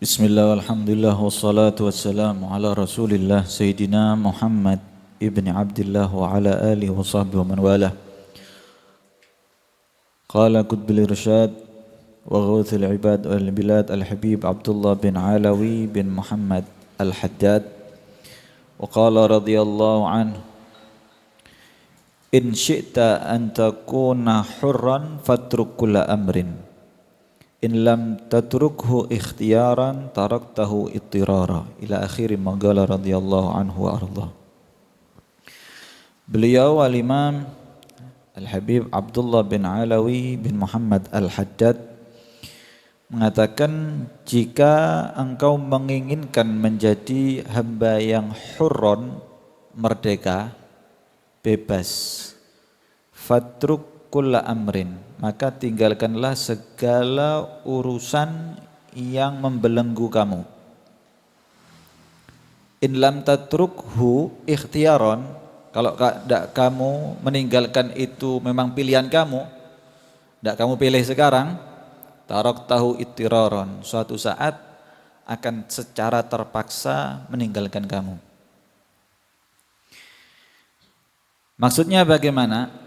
Bismillah, alhamdulillah, wassalatu wassalamu ala rasulillah Sayyidina Muhammad ibn Abdullah wa ala alihi wa sahbihi wa man walah. Qala Qutbil Irsyad wa Ghawthil Ibad wal Bilad Al-Habib Abdullah bin Alawi bin Muhammad Al-Haddad wa qala radhiyallahu anhu, in syi'ta an takuna hurran fatruk kulla amrin, in lam tatrukhu ikhtiyaran taraktahu ittirara, ila akhiri maqala radhiyallahu anhu wa arda. Beliau al-Imam Al-Habib Abdullah bin Alawi bin Muhammad Al-Haddad mengatakan, jika engkau menginginkan menjadi hamba yang hurron, merdeka, bebas, fatruk kulla amrin, maka tinggalkanlah segala urusan yang membelenggu kamu. In lam tatrukhu ikhtiyaron, kalau tidak kamu meninggalkan itu memang pilihan kamu, tidak kamu pilih sekarang, taraktahu ittiraron, suatu saat akan secara terpaksa meninggalkan kamu. Maksudnya bagaimana?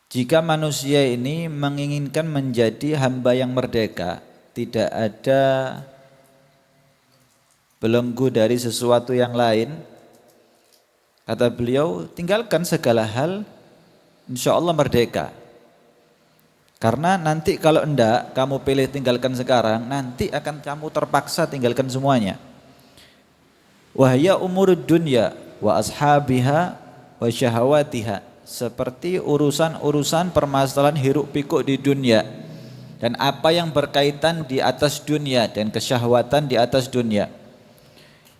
Jika manusia ini menginginkan menjadi hamba yang merdeka, tidak ada belenggu dari sesuatu yang lain, kata beliau, tinggalkan segala hal, insya Allah merdeka. Karena nanti kalau enggak, kamu pilih tinggalkan sekarang, nanti akan kamu terpaksa tinggalkan semuanya. Wahya umurud dunya wa ashabiha wa syahawatiha, seperti urusan-urusan permasalahan hiruk pikuk di dunia dan apa yang berkaitan di atas dunia dan kesyahwatan di atas dunia.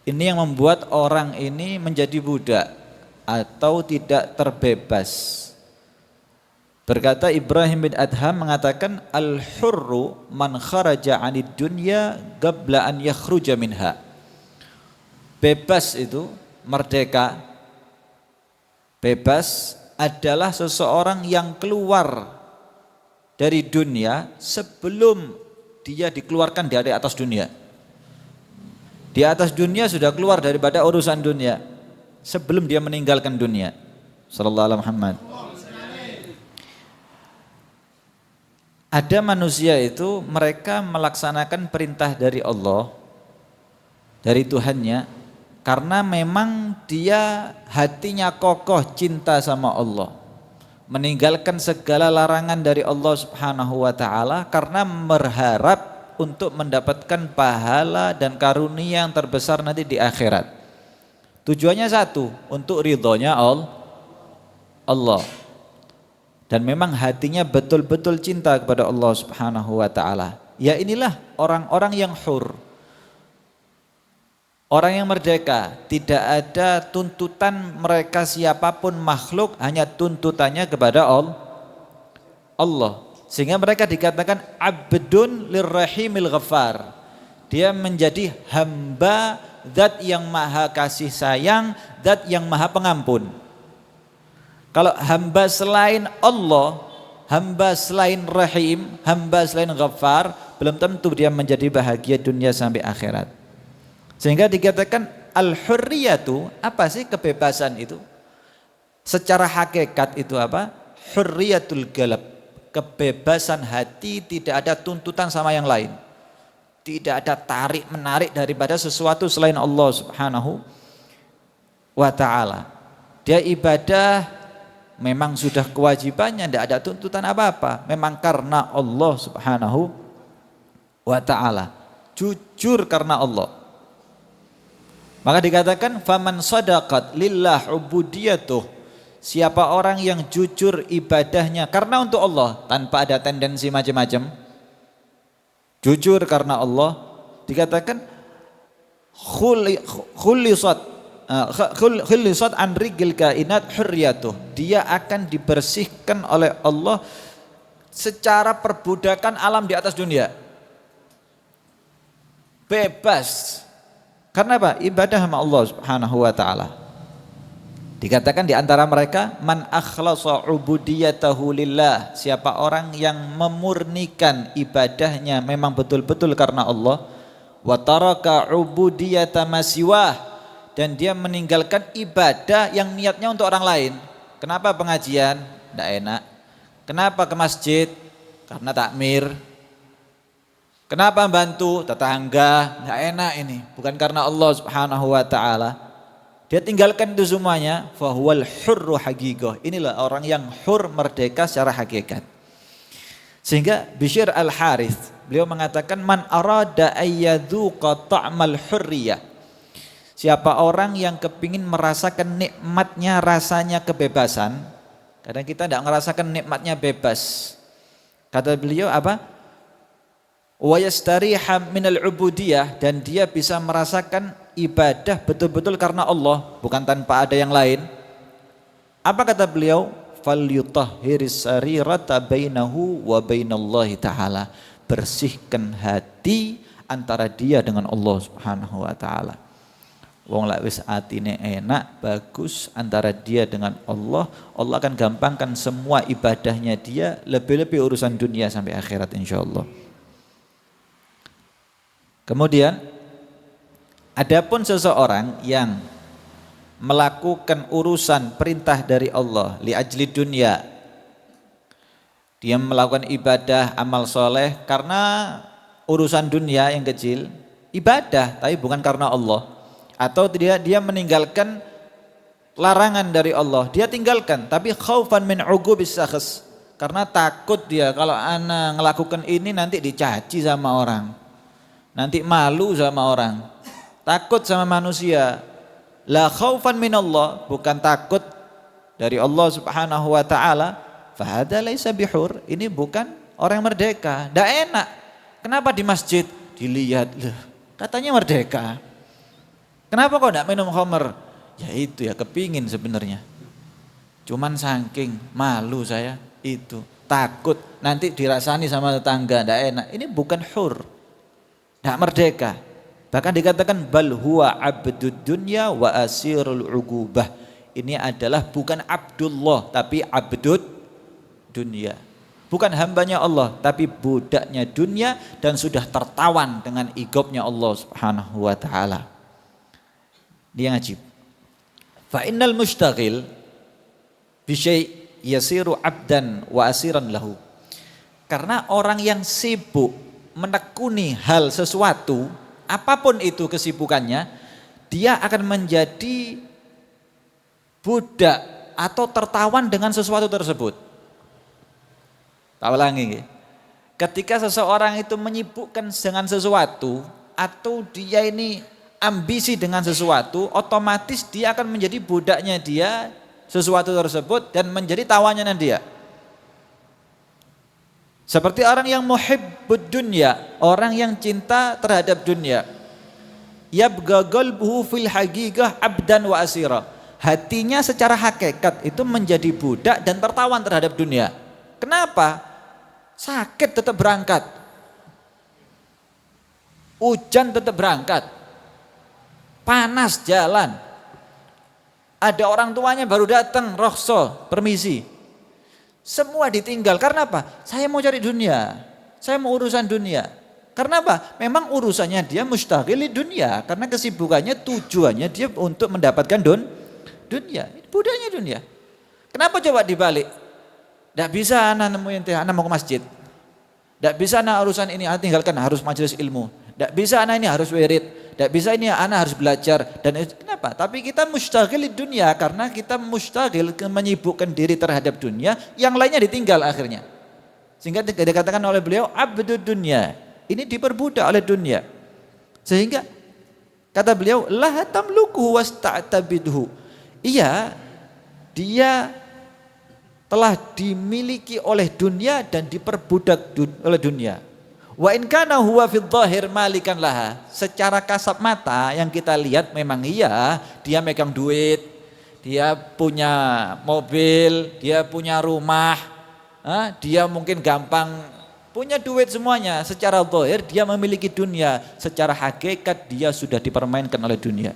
Ini yang membuat orang ini menjadi budak atau tidak terbebas. Berkata Ibrahim bin Adham mengatakan, al-hurru man kharaja 'anid dunya qabla an yakhruja minha. Bebas itu, merdeka, bebas adalah seseorang yang keluar dari dunia sebelum dia dikeluarkan dari atas dunia. Di atas dunia sudah keluar daripada urusan dunia sebelum dia meninggalkan dunia. Sallallahu alaihi Muhammad. Ada manusia itu mereka melaksanakan perintah dari Allah, dari Tuhannya, karena memang dia hatinya kokoh cinta sama Allah, meninggalkan segala larangan dari Allah Subhanahu wa ta'ala karena berharap untuk mendapatkan pahala dan karunia yang terbesar nanti di akhirat. Tujuannya satu, untuk ridhonya Allah. Dan memang hatinya betul-betul cinta kepada Allah Subhanahu wa ta'ala. Ya, inilah orang-orang yang hur, orang yang merdeka, tidak ada tuntutan mereka siapapun makhluk, hanya tuntutannya kepada Allah. Sehingga mereka dikatakan abdun lirrahimil ghafar. Dia menjadi hamba zat yang maha kasih sayang, zat yang maha pengampun. Kalau hamba selain Allah, hamba selain rahim, hamba selain ghafar, belum tentu dia menjadi bahagia dunia sampai akhirat. Sehingga dikatakan al-hurriyatu, apa sih kebebasan itu? Secara hakikat itu apa? Hurriyatul galab, kebebasan hati, tidak ada tuntutan sama yang lain. Tidak ada tarik menarik daripada sesuatu selain Allah Subhanahu wa ta'ala. Dia ibadah memang sudah kewajibannya, tidak ada tuntutan apa-apa. Memang karena Allah Subhanahu wa ta'ala. Jujur karena Allah. Maka dikatakan faman sadaqat lillah ubudiyatuh, siapa orang yang jujur ibadahnya karena untuk Allah tanpa ada tendensi macam-macam, jujur karena Allah, dikatakan khulisat an rigil kainat hurriyatuh, dia akan dibersihkan oleh Allah secara perbudakan alam di atas dunia, bebas. Karena apa? Ibadah sama Allah Subhanahu wa ta'ala. Dikatakan di antara mereka man akhlasa ubudiyatahu lillah, siapa orang yang memurnikan ibadahnya memang betul-betul karena Allah, wa taraka ubudiyata masiwah, dan dia meninggalkan ibadah yang niatnya untuk orang lain. Kenapa pengajian? Tidak enak. Kenapa ke masjid? Karena takmir. Kenapa bantu tetangga? Tidak enak ini, bukan karena Allah Subhanahu wa taala. Dia tinggalkan itu semuanya, fahuwal hurru haqiqah. Inilah orang yang hur, merdeka secara hakikat. Sehingga Bishr al-Harith, beliau mengatakan man arada ayyadzuqa ta'mal hurriyah. Siapa orang yang kepingin merasakan nikmatnya rasanya kebebasan. Kadang kita tidak merasakan nikmatnya bebas. Kata beliau apa? Wa yastariha minal ubudiyah, dan dia bisa merasakan ibadah betul-betul karena Allah, bukan tanpa ada yang lain. Apa kata beliau? Falyutahhiris sarirata bainahu wa bainallahi ta'ala. Bersihkan hati antara dia dengan Allah Subhanahu wa taala. Wong lak wis atine enak, bagus antara dia dengan Allah, Allah akan gampangkan semua ibadahnya dia, lebih-lebih urusan dunia sampai akhirat insyaallah. Kemudian adapun seseorang yang melakukan urusan perintah dari Allah li ajli dunia, dia melakukan ibadah amal soleh karena urusan dunia yang kecil, ibadah tapi bukan karena Allah, atau dia meninggalkan larangan dari Allah, dia tinggalkan tapi khaufan min ugubis syakhs, karena takut dia kalau ana ngelakukan ini nanti dicaci sama orang, nanti malu sama orang, takut sama manusia. La khaufan minallah, bukan takut dari Allah Subhanahu wa taala, fahada laisa bihur, ini bukan orang merdeka. Ndak enak. Kenapa di masjid dilihat, loh, katanya merdeka. Kenapa kok ndak minum khamr? Ya itu ya kepingin sebenarnya. Cuman saking malu saya itu, takut nanti dirasani sama tetangga, ndak enak. Ini bukan hur. Ndak merdeka. Bahkan dikatakan bal huwa abdud dunya wa asirul ugubah. Ini adalah bukan Abdullah tapi abdud dunya. Bukan hambanya Allah tapi budaknya dunia dan sudah tertawan dengan igobnya Allah Subhanahu wa taala. Dia ngajib. Fa innal mustaghil bi syai' yasiru abdan wa asiran lahu. Karena orang yang sibuk menekuni hal sesuatu, apapun itu kesibukannya, dia akan menjadi budak atau tertawan dengan sesuatu tersebut. Tak ulangi. Ketika seseorang itu menyibukkan dengan sesuatu atau dia ini ambisi dengan sesuatu, otomatis dia akan menjadi budaknya dia sesuatu tersebut dan menjadi tawannya dia. Seperti orang yang muhibbud dunya, orang yang cinta terhadap dunia. Yabgha qalbuhu fil haqiqah abdan wa asira. Hatinya secara hakikat itu menjadi budak dan tertawan terhadap dunia. Kenapa? Sakit tetap berangkat. Hujan tetap berangkat. Panas jalan. Ada orang tuanya baru datang, rokhso, permisi. Semua ditinggal, karena apa? Saya mau cari dunia, saya mau urusan dunia. Karena apa? Memang urusannya dia mustaghili dunia, karena kesibukannya tujuannya dia untuk mendapatkan dunia. Budaknya dunia. Kenapa coba dibalik? Tidak bisa anak nemuin teh, anak mau ke masjid. Tidak bisa anak urusan ini, anak tinggalkan, harus majelis ilmu. Tidak bisa anak ini harus wirid. Tidak bisa ini anak harus belajar. Dan kenapa? Tapi kita mustaghil di dunia karena kita mustaghil menyibukkan diri terhadap dunia, yang lainnya ditinggal akhirnya. Sehingga dikatakan oleh beliau abdud dunya. Ini diperbudak oleh dunia. Sehingga kata beliau la tamluku wasta'tabidhu. Iya, dia telah dimiliki oleh dunia dan diperbudak oleh dunia. Wa in kana huwa fil dhahir malikan laha. Secara kasat mata yang kita lihat memang iya, dia megang duit, dia punya mobil, dia punya rumah, dia mungkin gampang punya duit semuanya. Secara dhahir dia memiliki dunia, secara hakikat dia sudah dipermainkan oleh dunia.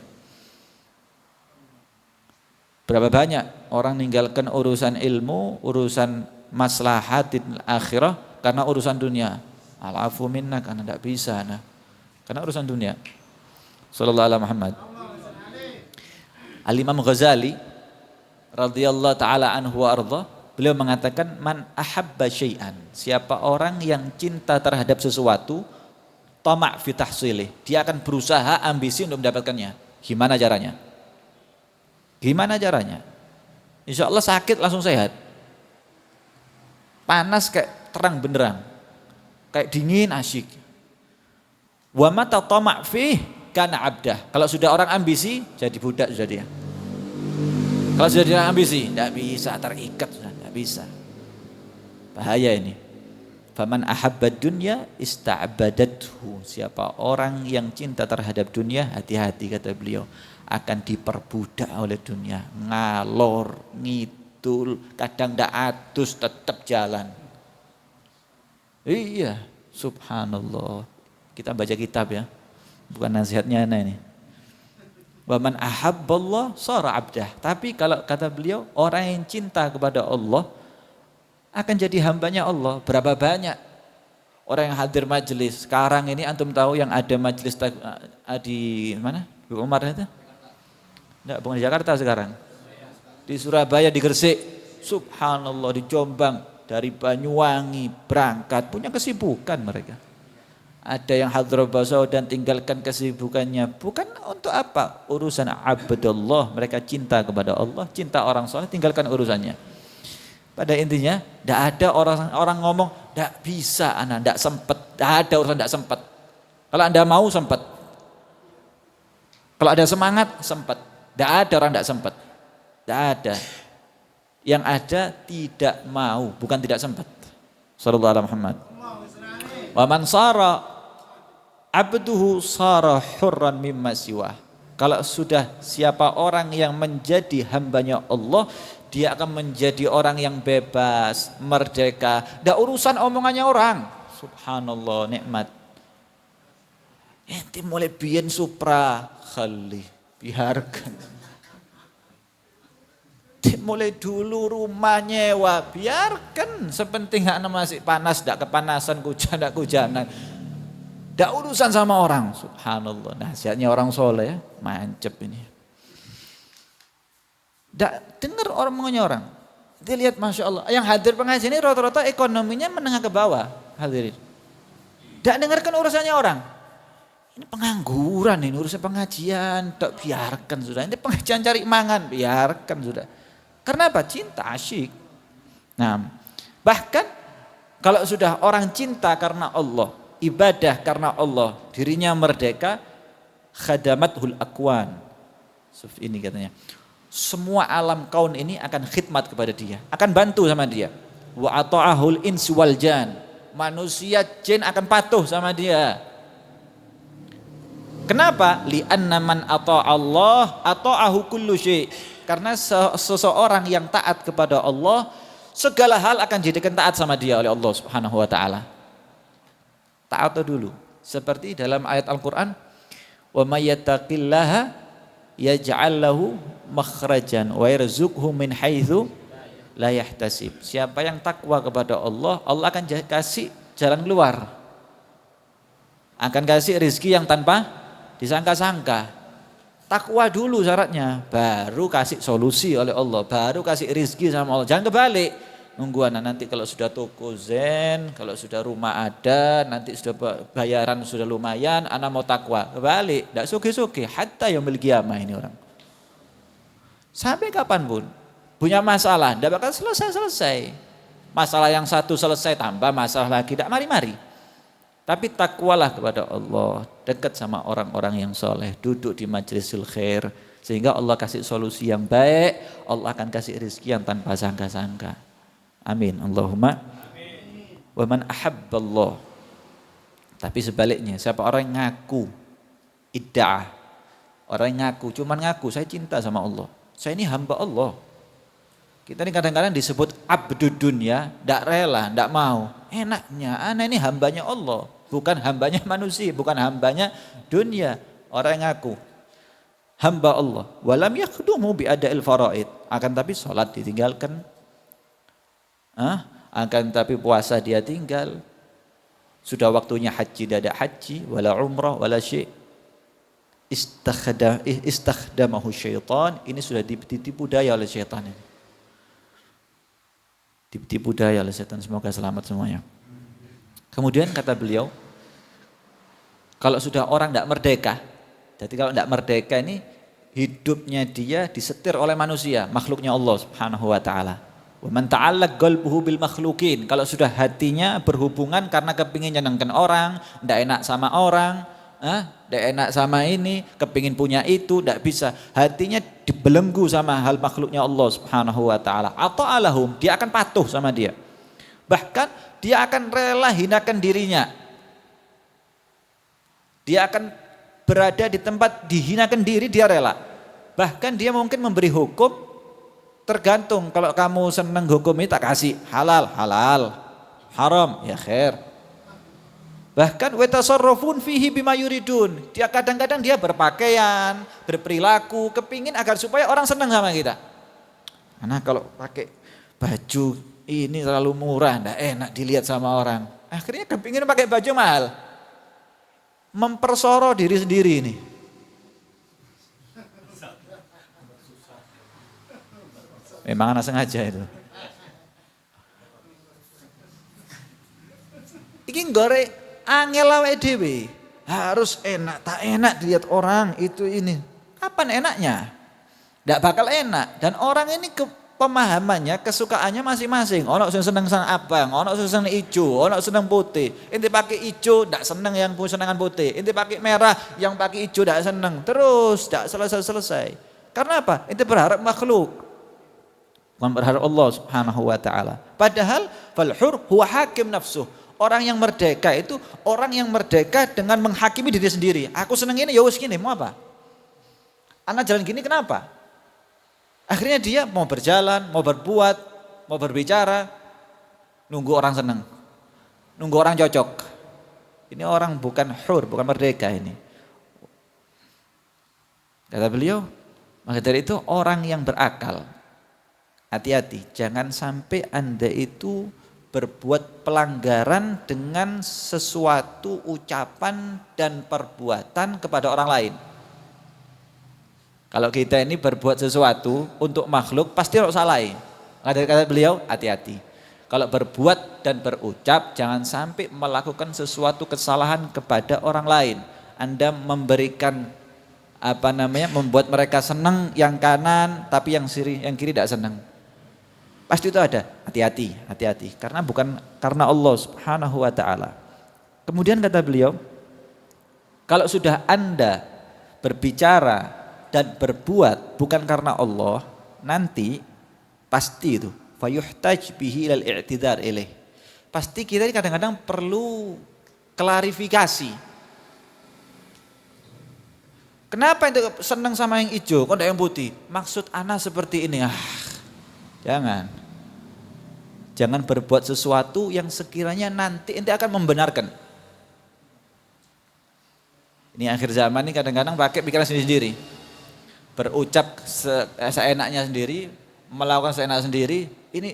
Berapa banyak orang ninggalkan urusan ilmu, urusan maslahatil akhirah karena urusan dunia. Al-afu minna, karena tidak bisa. Nah, karena urusan dunia. Sallallahu alaihi Muhammad. Al-Imam Ghazali radhiyallahu taala anhu wa arda, beliau mengatakan man ahabba syai'an, siapa orang yang cinta terhadap sesuatu, tama' fi tahsilih, dia akan berusaha ambisi untuk mendapatkannya. Gimana caranya? Gimana caranya? Insya Allah sakit langsung sehat. Panas kayak terang benderang, kayak dingin asyik. Wa mata tama' fih kana abdah. Kalau sudah orang ambisi jadi budak sudah dia. Kalau sudah dia ambisi tidak bisa, terikat sudah, tidak bisa. Bahaya ini. Faman ahabbad dunya ista'badathu. Siapa orang yang cinta terhadap dunia, hati-hati kata beliau, akan diperbudak oleh dunia. Ngalor, ngidul, kadang ndak atus tetap jalan. Iya, subhanallah. Kita baca kitab ya. Bukan nasihatnya ini. Wa man ahabballah shara abdah. Tapi kalau kata beliau, orang yang cinta kepada Allah akan jadi hambanya Allah. Berapa banyak orang yang hadir majelis sekarang ini, antum tahu yang ada majelis di mana? Di Umar itu? Enggak, bukan di Jakarta sekarang. Di Surabaya, di Gresik, subhanallah, di Jombang, dari Banyuwangi berangkat, punya kesibukan mereka. Ada yang hadir basau dan tinggalkan kesibukannya, bukan untuk apa? Urusan abdullah, mereka cinta kepada Allah, cinta orang soleh, tinggalkan urusannya. Pada intinya, tidak ada orang ngomong, tidak bisa, anak, tidak sempat, tidak ada urusan tidak sempat. Kalau anda mau sempat, kalau ada semangat sempat, tidak ada orang tidak sempat, tidak ada. Yang ada tidak mau, bukan tidak sempat. Sallallahu alaihi Muhammad. Wa man sara abduhu sara hurran mimma siwah. Kalau sudah siapa orang yang menjadi hambanya Allah, dia akan menjadi orang yang bebas, merdeka. Tidak urusan omongannya orang. Subhanallah, nikmat. Ente mulai biyen supra khali, biarkan. Mulai dulu rumah nyewa, biarkan. Sepenting anak masih panas, tidak kepanasan, hujan, tidak hujanan. Tidak urusan sama orang. Subhanallah, nasihatnya orang soleh ya, mancep ini. Tidak dengar omongannya orang. Dia lihat Masya Allah, yang hadir pengajian ini rata-rata ekonominya menengah ke bawah. Hadirin. Tidak dengarkan urusannya orang. Ini pengangguran, ini urusan pengajian. Tak, biarkan sudah. Ini pengajian cari mangan, biarkan sudah. Karena apa? Cinta, asyik. Nah, bahkan kalau sudah orang cinta karena Allah, ibadah karena Allah, dirinya merdeka, khadamatul akwan. Ini katanya. Semua alam kaun ini akan khidmat kepada dia, akan bantu sama dia. Wa ata'ahul ins wal jan. Manusia jin akan patuh sama dia. Kenapa? Li'anna man ata'allah ata'ahu kullu syai'. Karena seseorang yang taat kepada Allah, segala hal akan jadikan taat sama dia oleh Allah Subhanahu wa taala. Taat dulu. Seperti dalam ayat Al-Qur'an, "Wa may yattaqillaha yaj'al lahu makhrajan wa yarzuqhu min haitsu la yahtasib." Siapa yang takwa kepada Allah, Allah akan kasih jalan keluar. Akan kasih rezeki yang tanpa disangka-sangka. Takwa dulu syaratnya, baru kasih solusi oleh Allah, baru kasih rezeki sama Allah. Jangan kebalik, nunggu anak nanti kalau sudah toko zen, kalau sudah rumah ada, nanti sudah bayaran sudah lumayan, anak mau takwa. Kebalik, tidak suki-suki, hatta yaumil qiyamah ini orang. Sampai kapanpun punya masalah, tidak bakal selesai-selesai. Masalah yang satu selesai, tambah masalah lagi, tidak mari-mari. Tapi takwalah kepada Allah, dekat sama orang-orang yang soleh, duduk di majlisul khair, sehingga Allah kasih solusi yang baik, Allah akan kasih rezeki yang tanpa sangka-sangka. Amin. Allahumma. Wa man ahabballah. Tapi sebaliknya, siapa orang yang ngaku, idda'ah, orang yang ngaku, cuman ngaku, saya cinta sama Allah, saya ini hamba Allah. Kita ini kadang-kadang disebut abdud dunya, tidak rela, tidak mau. Enaknya, anak ini hambanya Allah, bukan hambanya manusia, bukan hambanya dunia. Orang yang ngaku hamba Allah. Walam yakhdumu bi ada'il faraid. Akan tapi salat ditinggalkan. Akan tapi puasa dia tinggal. Sudah waktunya haji tidak ada haji, wala umrah, wala syai'. Istakhdamahu syaitan, ini sudah ditipu daya oleh syaitan ini. Ditipu daya oleh syaitan, semoga selamat semuanya. Kemudian kata beliau, kalau sudah orang tidak merdeka, jadi kalau tidak merdeka ini hidupnya dia disetir oleh manusia, makhluknya Allah Subhanahu wa taala. Wa man ta'allaq qalbuhu bil makhlukin. Kalau sudah hatinya berhubungan karena kepingin nyenengkan orang, tidak enak sama orang, tidak enak sama ini, kepingin punya itu, tidak bisa. Hatinya dibelenggu sama hal makhluknya Allah Subhanahu wa taala. Ata'alahum, dia akan patuh sama dia. Bahkan dia akan rela hinakan dirinya. Dia akan berada di tempat dihinakan diri, dia rela. Bahkan dia mungkin memberi hukum, tergantung, kalau kamu senang hukum ini tak kasih, halal, halal, haram, ya khair. Bahkan wetasarrafun fihi bima yuridun. Dia kadang-kadang dia berpakaian, berperilaku, kepingin agar supaya orang senang sama kita. Karena kalau pakai baju ini terlalu murah, enggak enak dilihat sama orang. Akhirnya kepingin pakai baju mahal. Mempersoro diri sendiri ini. Memang anak sengaja itu. Iki gore angel awake dhewe. Harus enak, tak enak dilihat orang itu ini. Kapan enaknya? Tidak bakal enak. Dan orang ini pemahamannya, kesukaannya masing-masing. Ono sing seneng sang abang, ono sing seneng ijo, ono seneng putih. Inti pakai ijo ndak seneng yang senengan putih. Inti pakai merah, yang pakai ijo ndak seneng. Terus ndak selesai-selesai. Karena apa? Inti berharap makhluk. Bukan berharap Allah Subhanahu wa taala. Padahal fal hur huwa hakim nafsuh. Orang yang merdeka itu orang yang merdeka dengan menghakimi diri sendiri. Aku seneng ini ya wis gini, mau apa? Anak jalan gini kenapa? Akhirnya dia mau berjalan, mau berbuat, mau berbicara, nunggu orang seneng. Nunggu orang cocok. Ini orang bukan hur, bukan merdeka ini. Kata beliau, maka dari itu orang yang berakal, hati-hati, jangan sampai Anda itu berbuat pelanggaran dengan sesuatu ucapan dan perbuatan kepada orang lain. Kalau kita ini berbuat sesuatu untuk makhluk, pasti harus salah. Kata beliau, hati-hati. Kalau berbuat dan berucap, jangan sampai melakukan sesuatu kesalahan kepada orang lain. Anda memberikan membuat mereka senang yang kanan, tapi yang kiri tidak senang. Pasti itu ada, hati-hati, karena bukan karena Allah Subhanahu wa taala. Kemudian kata beliau, kalau sudah Anda berbicara dan berbuat bukan karena Allah, nanti pasti itu fayuhtaj bihi ilal i'tidar ilaih. Pasti kita kadang-kadang perlu klarifikasi. Kenapa itu senang sama yang hijau, kok enggak yang putih? Maksud ana seperti ini. Jangan berbuat sesuatu yang sekiranya nanti ente akan membenarkan. Ini akhir zaman ini kadang-kadang pakai pikiran sendiri. Berucap seenaknya sendiri, melakukan seenaknya sendiri. Ini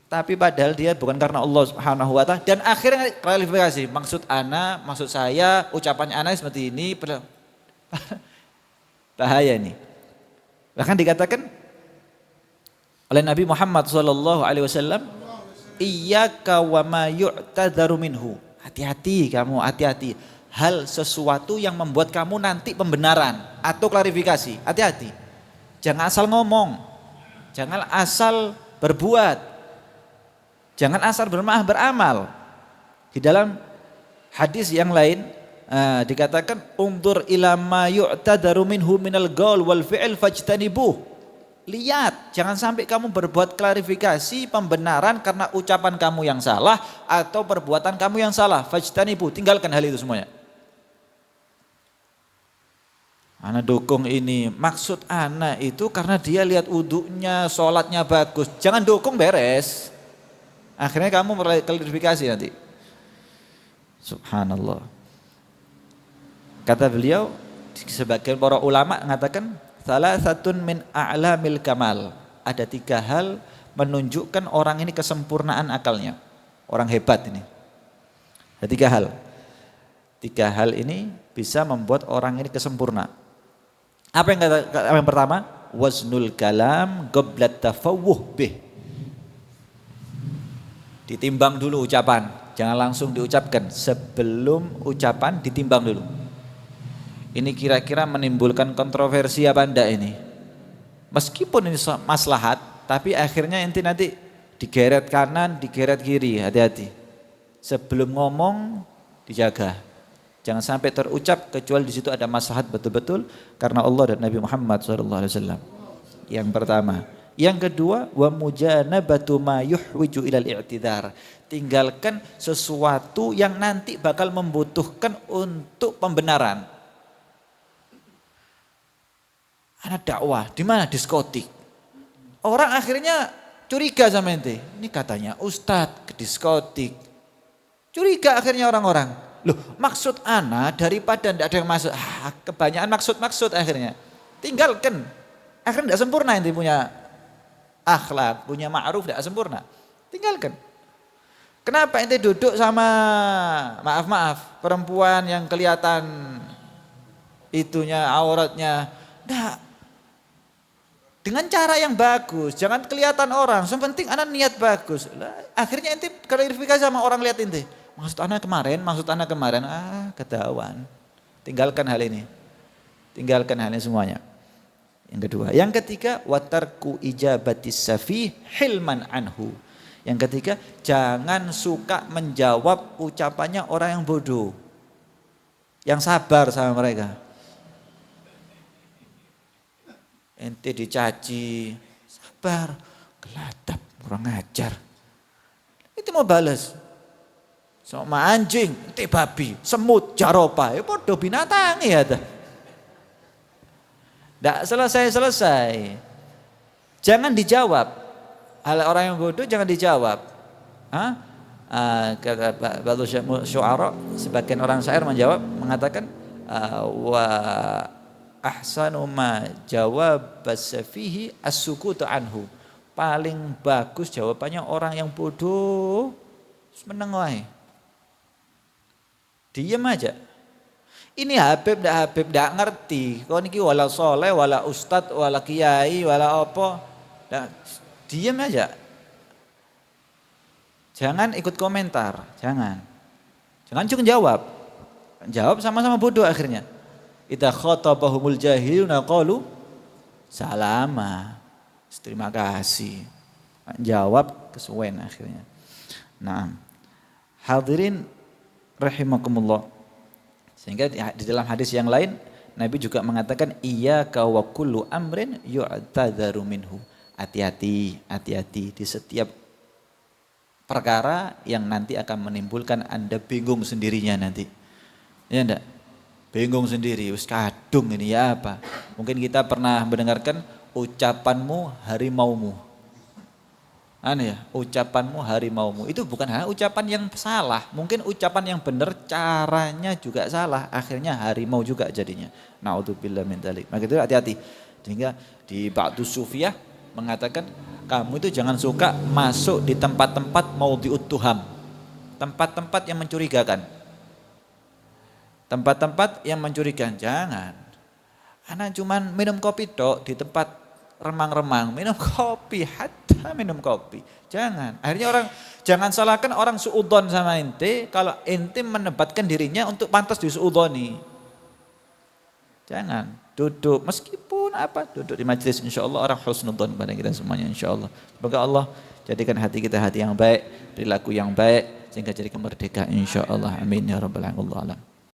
tapi padahal dia bukan karena Allah Subhanahu wa taala, dan akhirnya klarifikasi. Maksud ana, maksud saya, ucapannya ana seperti ini. Bahaya ini. Bahkan dikatakan oleh Nabi Muhammad SAW, iyyaka wa ma yu'tadzaru minhu. Hati-hati kamu, hati-hati. Hal sesuatu yang membuat kamu nanti pembenaran atau klarifikasi. Hati-hati. Jangan asal ngomong. Jangan asal berbuat. Jangan asal beramal. Di dalam hadis yang lain dikatakan undur ila ma yu'tadzaru minhu minal qaul wal fi'l fajtanibuh. Lihat, jangan sampai kamu berbuat klarifikasi, pembenaran karena ucapan kamu yang salah atau perbuatan kamu yang salah. Fajtanibu, tinggalkan hal itu semuanya. Ana dukung ini, maksud ana itu karena dia lihat wudunya, sholatnya bagus. Jangan dukung beres. Akhirnya kamu klarifikasi nanti. Subhanallah. Kata beliau, sebagian para ulama mengatakan Salasatun min a'lamil kamal. Ada 3 hal menunjukkan orang ini kesempurnaan akalnya. Orang hebat ini. Ada 3 hal. 3 hal ini bisa membuat orang ini kesempurna. Apa yang pertama? Waznul kalam qabla tafawwuh bih. Ditimbang dulu ucapan. Jangan langsung diucapkan, sebelum ucapan ditimbang dulu. Ini kira-kira menimbulkan kontroversi apa enggak ini? Meskipun ini maslahat, tapi akhirnya nanti digeret kanan, digeret kiri, hati-hati. Sebelum ngomong dijaga. Jangan sampai terucap kecuali di situ ada maslahat betul-betul karena Allah dan Nabi Muhammad SAW. Yang pertama. Yang kedua, wa mujanabatu ma yuhwiju ilal i'tidhar. Tinggalkan sesuatu yang nanti bakal membutuhkan untuk pembenaran. Ada dakwah, di mana diskotik. Orang akhirnya curiga sama ente. Ini katanya ustadz ke diskotik. Curiga akhirnya orang-orang. Loh, maksud ana daripada tidak ada yang masuk. Kebanyakan maksud-maksud akhirnya. Tinggalkan. Akhirnya tidak sempurna ente punya akhlak, punya ma'ruf tidak sempurna. Tinggalkan. Kenapa ente duduk sama maaf perempuan yang kelihatan itunya auratnya? Nah, dengan cara yang bagus, jangan kelihatan orang. Yang penting anak niat bagus. Akhirnya ente klarifikasi sama orang lihat ente. Maksud anak kemarin, ketahuan. Tinggalkan hal ini. Tinggalkan hal ini semuanya. Yang kedua, yang ketiga watarku ijabatis safih hilman anhu. Yang ketiga, jangan suka menjawab ucapannya orang yang bodoh. Yang sabar sama mereka. Ente dicaci, sabar, gelatap, kurang ajar. Itu mau balas. Sama anjing, ente babi, semut, jaropa, bodoh binatang ya. Tidak selesai. Jangan dijawab. Hal orang yang bodoh jangan dijawab. Kata ba'du syu'ara, sebagian orang syair mengatakan wa ahsanu ma jawab as-safihi as-sukutu anhu. Paling bagus jawabannya orang yang bodoh meneng wae. Diam aja. Ini Habib ndak ngerti. Kau niki wala soleh, wala ustad, wala kiai, wala apa. Diam aja. Jangan ikut komentar, jangan cuma jawab. Jawab sama-sama bodoh akhirnya. Idza khatabahumul jahiluna qalu salama. Terima kasih. Jawab kesuwen akhirnya. Nah, hadirin rahimakumullah. Sehingga di dalam hadis yang lain Nabi juga mengatakan iyyaka wa kullu amrin yu'tadzaru minhu. Hati-hati di setiap perkara yang nanti akan menimbulkan Anda bingung sendirinya nanti. Ya enggak? Bingung sendiri, wis kadung ini ya apa? Mungkin kita pernah mendengarkan ucapanmu harimaumu. Aneh ya, ucapanmu harimaumu. Itu bukan hanya ucapan yang salah, mungkin ucapan yang benar caranya juga salah, akhirnya harimau juga jadinya. Naudzubillah min dzalik. Maka itu hati-hati. Sehingga di Ba'du Sufiyah mengatakan kamu itu jangan suka masuk di tempat-tempat maudhi'ut tuham. Tempat-tempat yang mencurigakan. Tempat-tempat yang mencurigakan, jangan. Anak cuman minum kopi tok di tempat remang-remang, minum kopi, hatta minum kopi. Jangan. Akhirnya orang, jangan salahkan orang suudon sama ente kalau ente menebatkan dirinya untuk pantas disuudoni. Jangan. Duduk meskipun apa, duduk di majelis insyaallah orang husnudzon pada kita semuanya insyaallah. Semoga Allah jadikan hati kita hati yang baik, perilaku yang baik sehingga jadi kemerdekaan insyaallah. Amin ya rabbal alamin.